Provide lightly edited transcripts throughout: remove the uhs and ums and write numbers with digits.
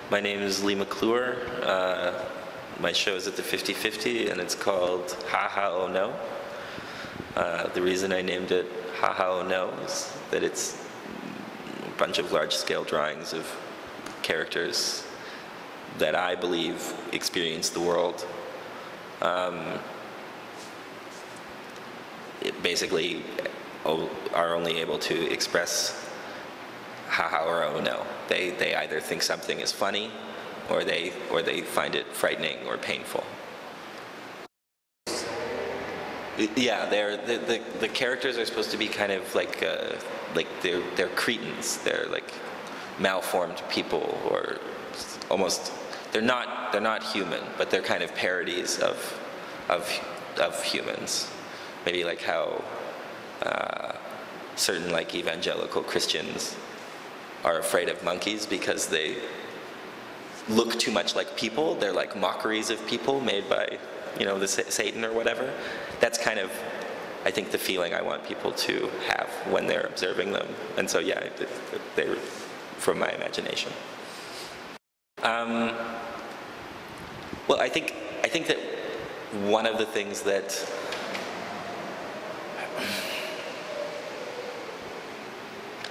My name is Lee McClure. My show is at the 50/50, and it's called Ha Ha Oh No. The reason I named it Ha Ha Oh No is that it's a bunch of large-scale drawings of characters that I believe experience the world. It basically are only able to express ha ha or oh no. They either think something is funny, or they find it frightening or painful. Yeah, the characters are supposed to be kind of like they're cretins. They're like malformed people, or almost they're not human, but they're kind of parodies of humans. Maybe like how certain like evangelical Christians are afraid of monkeys because they look too much like people. They're like mockeries of people made by, the Satan or whatever. That's kind of, I think, the feeling I want people to have when they're observing them. And so, yeah, they're from my imagination. Well, I think that one of the things that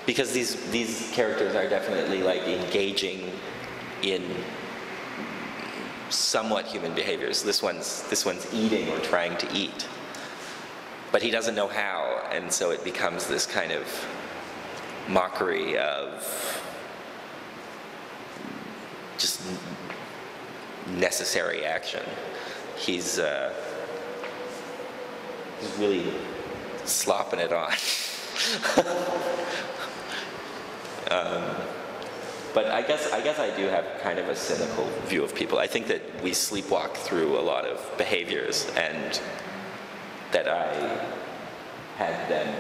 because these characters are definitely like engaging in somewhat human behaviors. This one's eating or trying to eat, but he doesn't know how, and so it becomes this kind of mockery of just necessary action. He's really slopping it on. But I guess I do have kind of a cynical view of people. I think that we sleepwalk through a lot of behaviors, and that I had them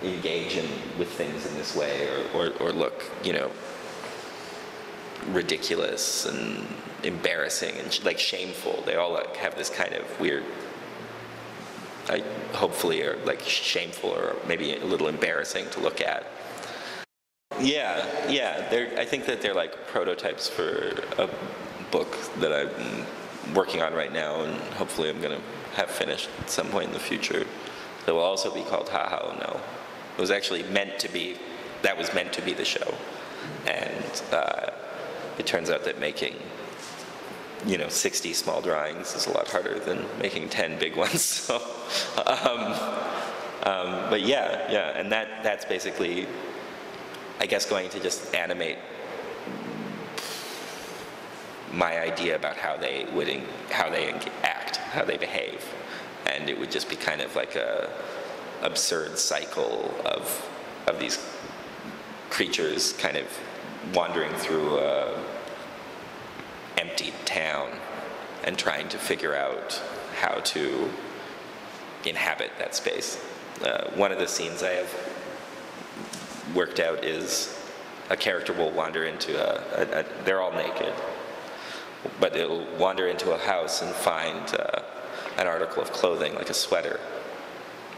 engage with things in this way, or look, ridiculous and embarrassing and like shameful. They all like have this kind of weird, hopefully, are like shameful or maybe a little embarrassing to look at. Yeah. I think that they're like prototypes for a book that I'm working on right now, and hopefully I'm going to have finished at some point in the future. That will also be called Ha Ha Oh No. It was actually meant to be the show, and it turns out that making 60 small drawings is a lot harder than making 10 big ones. So, but yeah, and that's basically, I guess, going to just animate my idea about how they act, how they behave, and it would just be kind of like a absurd cycle of these creatures kind of wandering through a empty town and trying to figure out how to inhabit that space. One of the scenes I have worked out is a character will wander into they're all naked, but it'll wander into a house and find an article of clothing, like a sweater,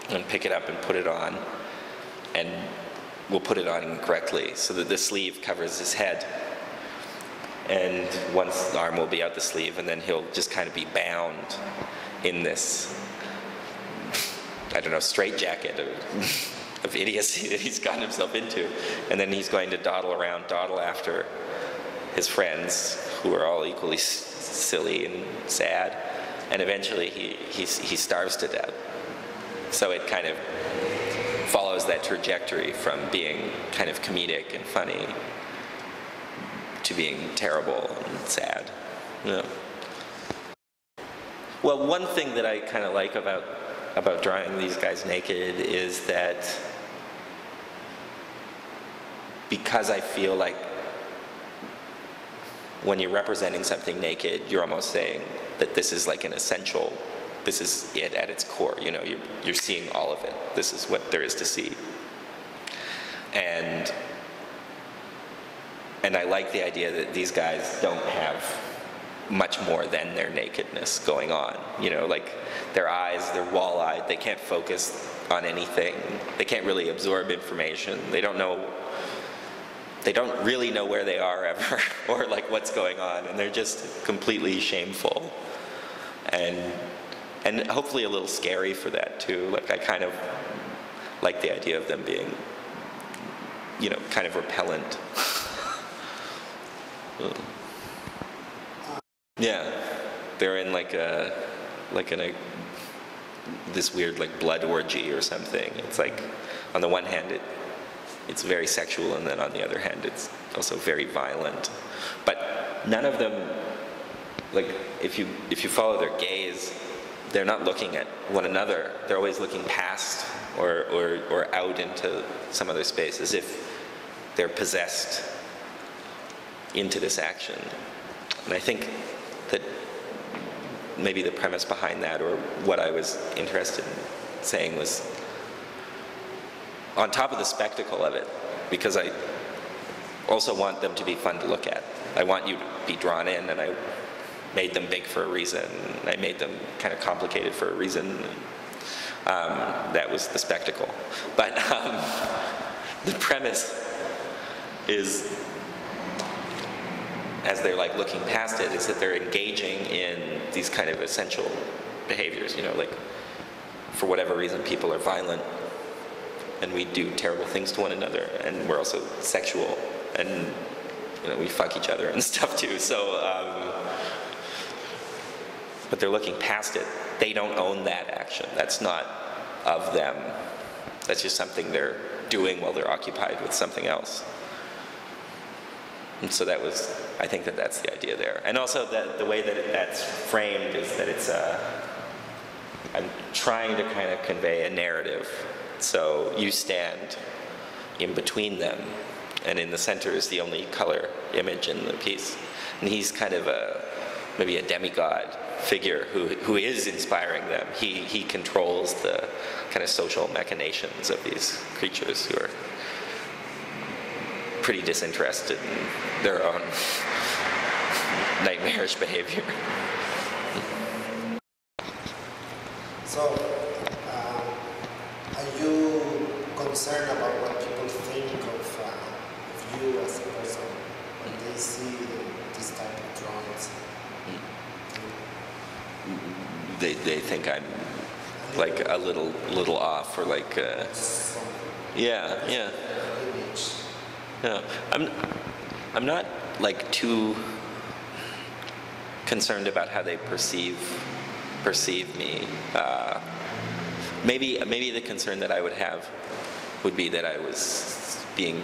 and pick it up and put it on, and we'll put it on incorrectly so that the sleeve covers his head, and one arm will be out the sleeve, and then he'll just kind of be bound in this, I don't know, straitjacket of idiocy that he's gotten himself into. And then he's going to dawdle after his friends, who are all equally silly and sad, and eventually he starves to death. So it kind of follows that trajectory from being kind of comedic and funny to being terrible and sad. Yeah. Well, one thing that I kind of like about drawing these guys naked is that because I feel like when you're representing something naked, you're almost saying that this is like an essential, this is it at its core, you're seeing all of it. This is what there is to see. And I like the idea that these guys don't have much more than their nakedness going on. Like their eyes, they're wall-eyed, they can't focus on anything. They can't really absorb information. They don't know they don't really know where they are ever or like what's going on, and they're just completely shameful and hopefully a little scary for that too. Like I kind of like the idea of them being, you know, kind of repellent. Yeah, they're in like this weird like blood orgy or something. It's like on the one hand it's very sexual, and then on the other hand it's also very violent. But none of them, like if you follow their gaze, they're not looking at one another. They're always looking past or out into some other space, as if they're possessed into this action. And I think that maybe the premise behind that, or what I was interested in saying, was on top of the spectacle of it, because I also want them to be fun to look at. I want you to be drawn in, and I made them big for a reason. I made them kind of complicated for a reason. That was the spectacle. But the premise is, as they're like looking past it, is that they're engaging in these kind of essential behaviors. You know, like for whatever reason, people are violent, and we do terrible things to one another, and we're also sexual, and you know, we fuck each other and stuff too. So, but they're looking past it. They don't own that action. That's not of them. That's just something they're doing while they're occupied with something else. And so that was, I think that that's the idea there. And also that the way that that's framed is that it's I'm trying to kind of convey a narrative. So you stand in between them, and in the center is the only color image in the piece. And he's kind of maybe a demigod figure who is inspiring them. He controls the kind of social machinations of these creatures who are pretty disinterested in their own nightmarish behavior. So, are you concerned about what people think of you as a person when they see this type of drawings? They think I'm like a little off, or like yeah. I'm not like too concerned about how they perceive me. Maybe the concern that I would have would be that I was being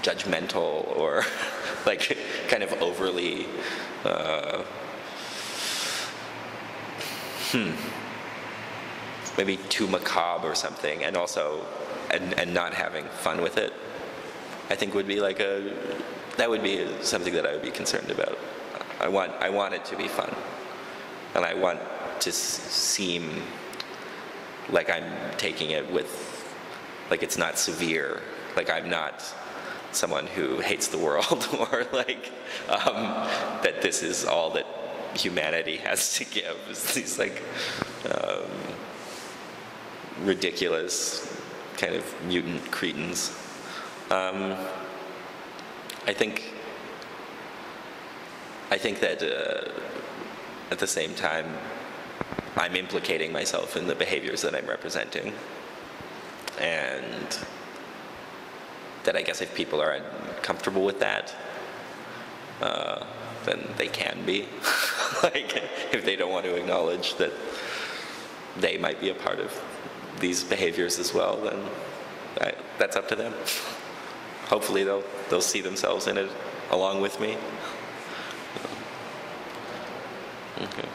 judgmental, or like kind of overly maybe too macabre or something, and also and not having fun with it. I think would be like that would be something that I would be concerned about. I want it to be fun, and I want to seem like I'm taking it with, like it's not severe, like I'm not someone who hates the world, or like that this is all that humanity has to give, is these like ridiculous kind of mutant cretins. I think that at the same time, I'm implicating myself in the behaviors that I'm representing, and that I guess if people are uncomfortable with that, then they can be. Like, if they don't want to acknowledge that they might be a part of these behaviors as well, then that's up to them. Hopefully they'll see themselves in it along with me. Okay.